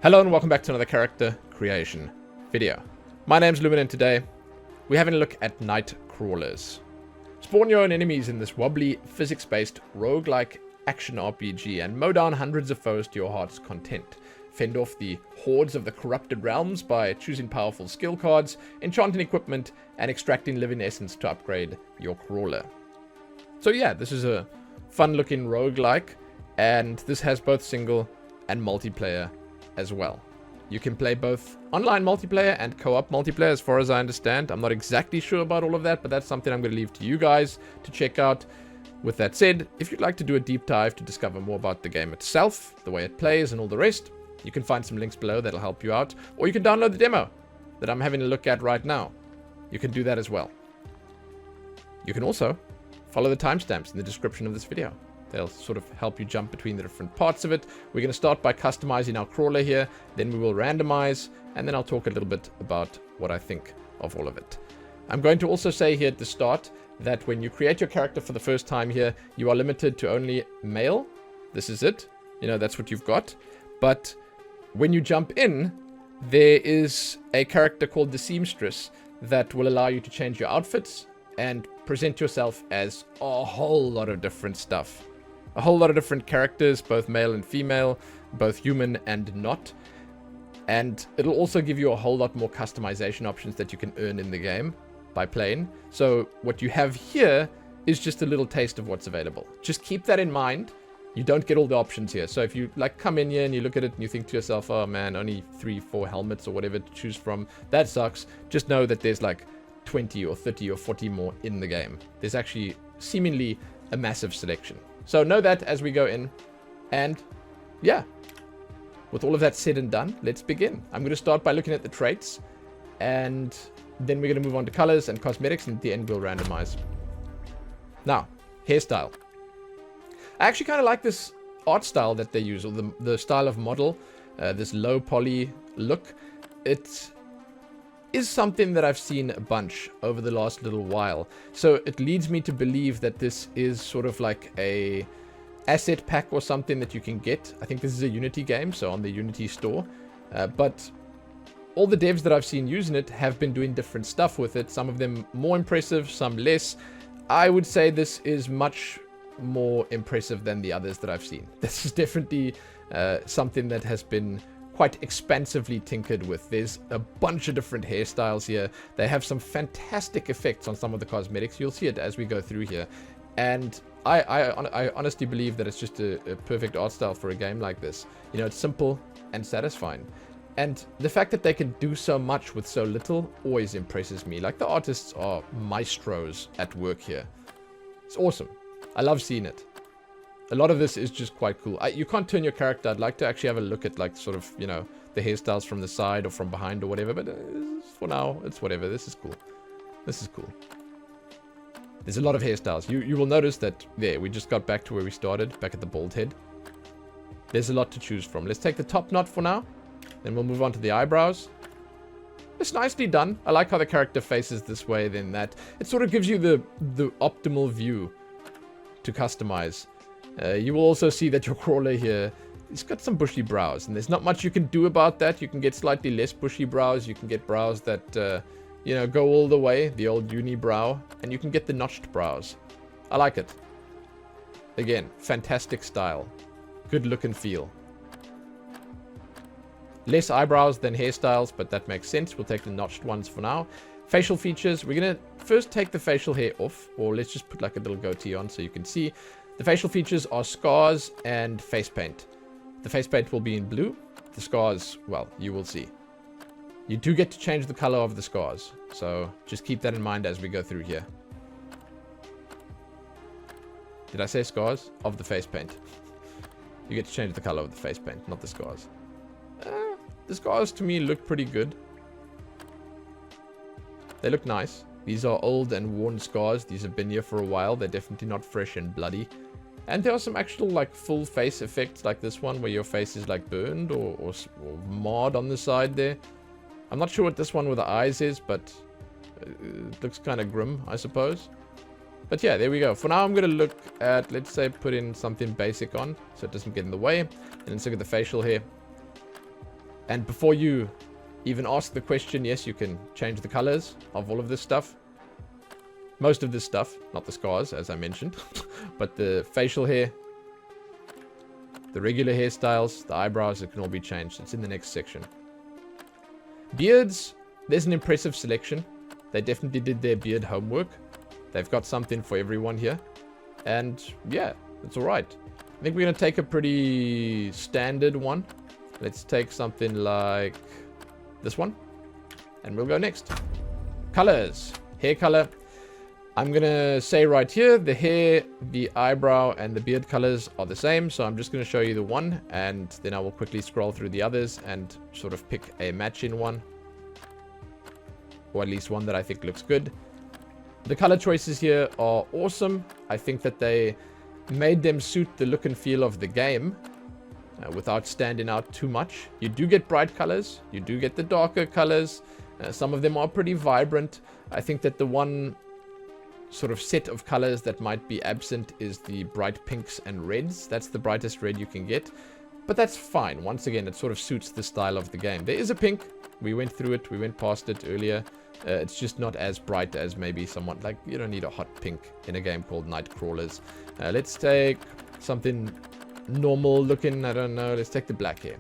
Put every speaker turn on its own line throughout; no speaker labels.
Hello and welcome back to another character creation video. My name's Lumin and today we're having a look at night crawlers. Spawn your own enemies in this wobbly, physics-based, roguelike action RPG and mow down hundreds of foes to your heart's content. Fend off the hordes of the corrupted realms by choosing powerful skill cards, enchanting equipment, and extracting living essence to upgrade your crawler. So yeah, this is a fun-looking roguelike, and this has both single and multiplayer as well. You can play both online multiplayer and co-op multiplayer as far as I understand. I'm not exactly sure about all of that, but that's something I'm going to leave to you guys to check out. With that said, if you'd like to do a deep dive to discover more about the game itself, the way it plays and all the rest, you can find some links below that'll help you out, or you can download the demo that I'm having a look at right now. You can do that as well. You can also follow the timestamps in the description of this video. They'll sort of help you jump between the different parts of it. We're going to start by customizing our crawler here. Then we will randomize. And then I'll talk a little bit about what I think of all of it. I'm going to also say here at the start that when you create your character for the first time here, you are limited to only male. This is it. You know, that's what you've got. But when you jump in, there is a character called the Seamstress that will allow you to change your outfits and present yourself as a whole lot of different stuff. A whole lot of different characters, both male and female, both human and not. And it'll also give you a whole lot more customization options that you can earn in the game by playing. So what you have here is just a little taste of what's available. Just keep that in mind. You don't get all the options here. So if you like come in here and you look at it and you think to yourself, oh man, only 3-4 helmets or whatever to choose from, that sucks. Just know that there's like 20 or 30 or 40 more in the game. There's actually seemingly a massive selection. So know that as we go in. And yeah, with all of that said and done, let's begin. I'm going to start by looking at the traits, and then we're going to move on to colors and cosmetics, and at the end we'll randomize. Now, hairstyle. I actually kind of like this art style that they use, or the style of model, this low poly look. It is something that I've seen a bunch over the last little while. So it leads me to believe that this is sort of like a asset pack or something that you can get. I think this is a Unity game, so on the Unity store. But all the devs that I've seen using it have been doing different stuff with it. Some of them more impressive, some less. I would say this is much more impressive than the others that I've seen. This is definitely something that has been quite expansively tinkered with. There's a bunch of different hairstyles here. They have some fantastic effects on some of the cosmetics. You'll see it as we go through here. And I honestly believe that it's just a perfect art style for a game like this. You know, it's simple and satisfying. And the fact that they can do so much with so little always impresses me. Like, the artists are maestros at work here. It's awesome. I love seeing it. A lot of this is just quite cool. You can't turn your character. I'd like to actually have a look at, like, sort of, you know, the hairstyles from the side or from behind or whatever. But for now, it's whatever. This is cool. This is cool. There's a lot of hairstyles. You will notice that there, we just got back to where we started, back at the bald head. There's a lot to choose from. Let's take the top knot for now. Then we'll move on to the eyebrows. It's nicely done. I like how the character faces this way, then that. It sort of gives you the optimal view to customize. You will also see that your crawler here, it's got some bushy brows, and there's not much you can do about that. You can get slightly less bushy brows. You can get brows that, you know, go all the way, the old uni brow, and you can get the notched brows. I like it. Again, fantastic style. Good look and feel. Less eyebrows than hairstyles, but that makes sense. We'll take the notched ones for now. Facial features. We're going to first take the facial hair off, or let's just put like a little goatee on so you can see. The facial features are scars and face paint. The face paint will be in blue. The scars, well, you will see. You do get to change the color of the scars, so just keep that in mind as we go through here. Did I say scars? Of the face paint. You get to change the color of the face paint, not the scars. The scars to me look pretty good. They look nice. These are old and worn scars. These have been here for a while. They're definitely not fresh and bloody. And there are some actual, like, full face effects like this one where your face is, like, burned or marred on the side there. I'm not sure what this one with the eyes is, but it looks kind of grim, I suppose. But yeah, there we go. For now, I'm going to look at, let's say, put in something basic on so it doesn't get in the way. And let's look at the facial hair. And before you even ask the question, yes, you can change the colors of all of this stuff. Most of this stuff, not the scars, as I mentioned, but the facial hair, the regular hairstyles, the eyebrows, it can all be changed. It's in the next section. Beards, there's an impressive selection. They definitely did their beard homework. They've got something for everyone here. And yeah, it's alright. I think we're going to take a pretty standard one. Let's take something like this one. And we'll go next. Colors. Hair color. I'm going to say right here, the hair, the eyebrow, and the beard colors are the same. So I'm just going to show you the one. And then I will quickly scroll through the others and sort of pick a matching one. Or at least one that I think looks good. The color choices here are awesome. I think that they made them suit the look and feel of the game without standing out too much. You do get bright colors. You do get the darker colors. Some of them are pretty vibrant. I think that the one sort of set of colors that might be absent is the bright pinks and reds. That's the brightest red you can get. But that's fine. Once again, it sort of suits the style of the game. There is a pink. We went through it. We went past it earlier. It's just not as bright as maybe someone like, you don't need a hot pink in a game called Night Crawlers. Let's take something normal looking. I don't know. Let's take the black hair.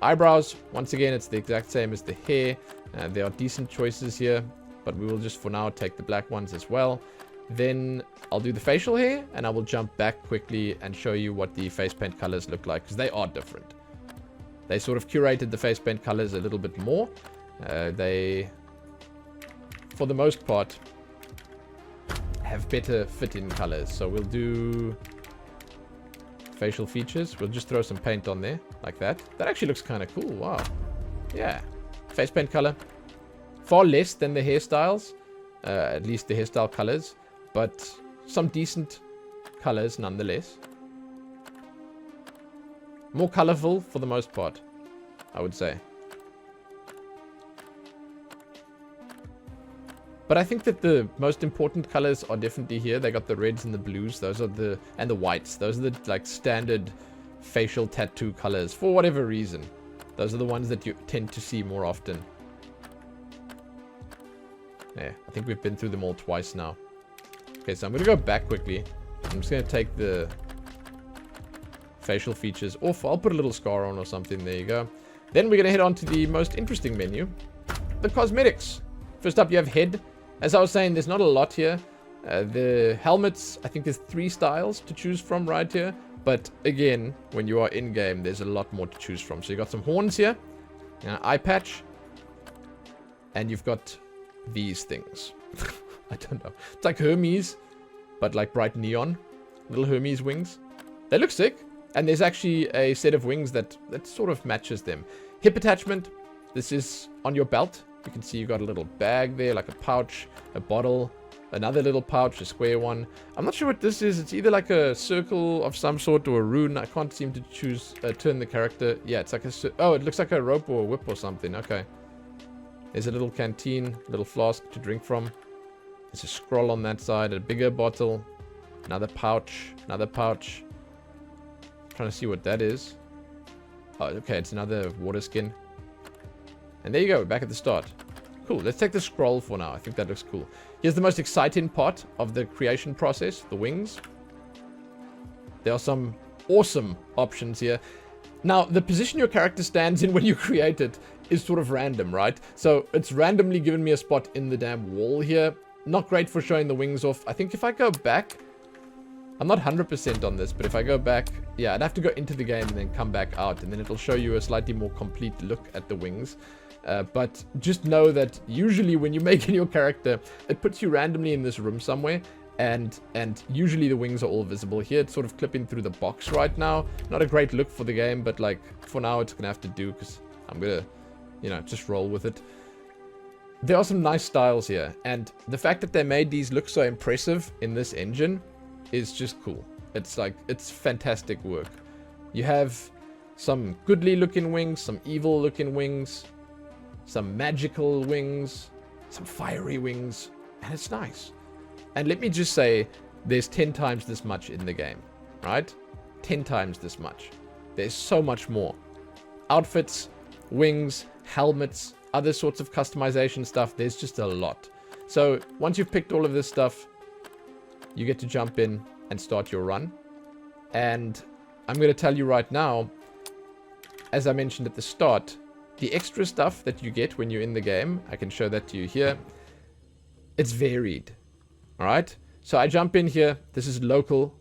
Eyebrows. Once again, it's the exact same as the hair. There are decent choices here, but we will just for now take the black ones as well. Then I'll do the facial hair and I will jump back quickly and show you what the face paint colors look like because they are different. They sort of curated the face paint colors a little bit more. They, for the most part, have better fit-in colors. So we'll do facial features. We'll just throw some paint on there like that. That actually looks kind of cool. Wow. Yeah. Face paint color. Far less than the hairstyles. At least the hairstyle colors. But some decent colors nonetheless. More colorful for the most part, I would say. But I think that the most important colors are definitely here. They got the reds and the blues. Those are the, and the whites. Those are the like standard facial tattoo colors for whatever reason. Those are the ones that you tend to see more often. Yeah, I think we've been through them all twice now. Okay, so I'm going to go back quickly. I'm just going to take the facial features off. I'll put a little scar on or something. There you go. Then we're going to head on to the most interesting menu. The cosmetics. First up, you have head. As I was saying, there's not a lot here. The helmets, I think there's 3 styles to choose from right here. But again, when you are in-game, there's a lot more to choose from. So you got some horns here. Eye patch. And you've got these things. I don't know. It's like Hermes, but like bright neon. Little Hermes wings. They look sick. And there's actually a set of wings that sort of matches them. Hip attachment. This is on your belt. You can see you got a little bag there, like a pouch, a bottle, another little pouch, a square one. I'm not sure what this is. It's either like a circle of some sort or a rune. I can't seem to choose, turn the character. Yeah, it's like a, oh, it looks like a rope or a whip or something. Okay. There's a little canteen, little flask to drink from. There's a scroll on that side, a bigger bottle, another pouch, another pouch. I'm trying to see what that is. Oh, okay, it's another water skin. And there you go, we're back at the start. Cool, let's take the scroll for now. I think that looks cool. Here's the most exciting part of the creation process, the wings. There are some awesome options here. Now, the position your character stands in when you create it is sort of random, right? So it's randomly given me a spot in the damn wall here. Not great for showing the wings off. I think if I go back, I'm not 100% on this, but if I go back, yeah, I'd have to go into the game and then come back out, and then it'll show you a slightly more complete look at the wings. But just know that usually when you're making your character, it puts you randomly in this room somewhere, and usually the wings are all visible. Here it's sort of clipping through the box right now. Not a great look for the game, but like for now it's gonna have to do because I'm gonna, you know, just roll with it. There are some nice styles here, and the fact that they made these look so impressive in this engine is just cool. It's like, it's fantastic work. You have some goodly looking wings, some evil looking wings, some magical wings, some fiery wings, and it's nice. And let me just say, there's 10 times this much in the game, right? 10 times this much. There's so much more. Outfits, wings, helmets, other sorts of customization stuff. There's just a lot. So once you've picked all of this stuff, you get to jump in and start your run. And I'm going to tell you right now, as I mentioned at the start, the extra stuff that you get when you're in the game, I can show that to you here. It's varied. All right. So I jump in here. This is local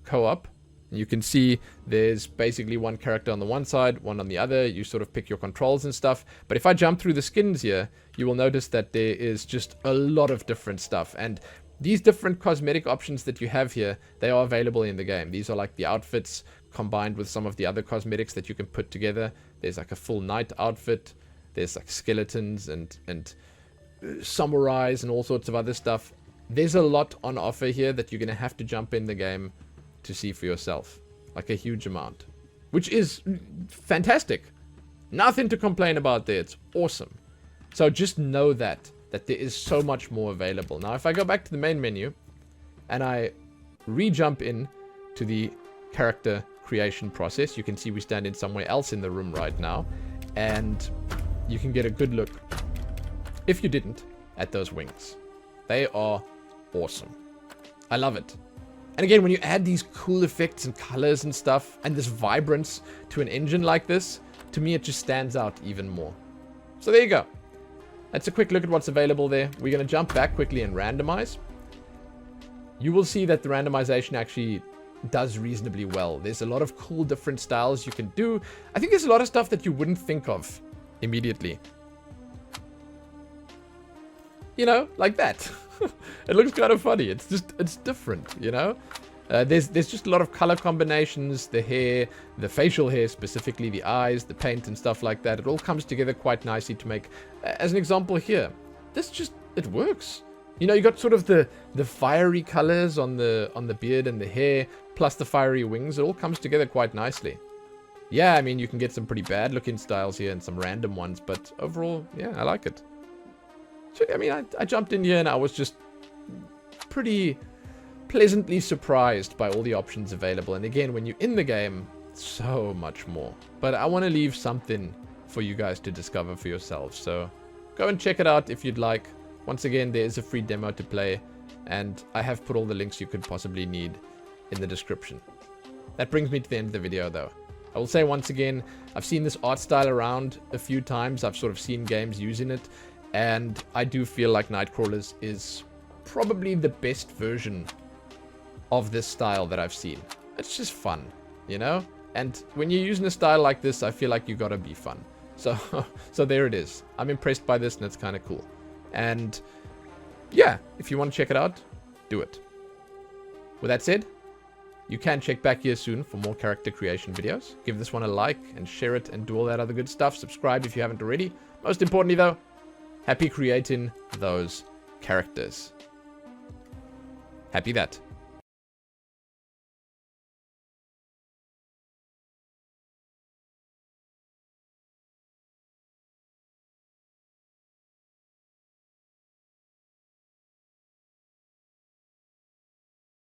co-op. You can see there's basically one character on the one side, one on the other. You sort of pick your controls and stuff. But if I jump through the skins here, you will notice that there is just a lot of different stuff. And these different cosmetic options that you have here, they are available in the game. These are like the outfits combined with some of the other cosmetics that you can put together. There's like a full knight outfit. There's like skeletons and samurais and all sorts of other stuff. There's a lot on offer here that you're going to have to jump in the game to see for yourself. Like a huge amount. Which is fantastic. Nothing to complain about there. It's awesome. So just know that there is so much more available. Now, if I go back to the main menu and I re-jump in to the character creation process, you can see we stand in somewhere else in the room right now. And you can get a good look, if you didn't, at those wings. They are awesome. I love it. And again, when you add these cool effects and colors and stuff, and this vibrance to an engine like this, to me it just stands out even more. So there you go. That's a quick look at what's available there. We're going to jump back quickly and randomize. You will see that the randomization actually does reasonably well. There's a lot of cool different styles you can do. I think there's a lot of stuff that you wouldn't think of immediately. You know, like that. It looks kind of funny. It's different, you know? There's just a lot of color combinations, the hair, the facial hair specifically, the eyes, the paint and stuff like that. It all comes together quite nicely to make, as an example here, it works. You know, you got sort of the fiery colors on the beard and the hair, plus the fiery wings. It all comes together quite nicely. Yeah, I mean, you can get some pretty bad looking styles here and some random ones, but overall, yeah, I like it. So, I mean, I jumped in here and I was just pretty pleasantly surprised by all the options available. And again, when you're in the game, so much more. But I want to leave something for you guys to discover for yourselves. So go and check it out if you'd like. Once again, there is a free demo to play. And I have put all the links you could possibly need in the description. That brings me to the end of the video, though. I will say once again, I've seen this art style around a few times. I've sort of seen games using it. And I do feel like Nightcrawlers is probably the best version of this style that I've seen. It's just fun, you know? And when you're using a style like this, I feel like you gotta be fun. So there it is. I'm impressed by this and it's kind of cool. And yeah, if you want to check it out, do it. With that said, you can check back here soon for more character creation videos. Give this one a like and share it and do all that other good stuff. Subscribe if you haven't already. Most importantly though, happy creating those characters. Happy that.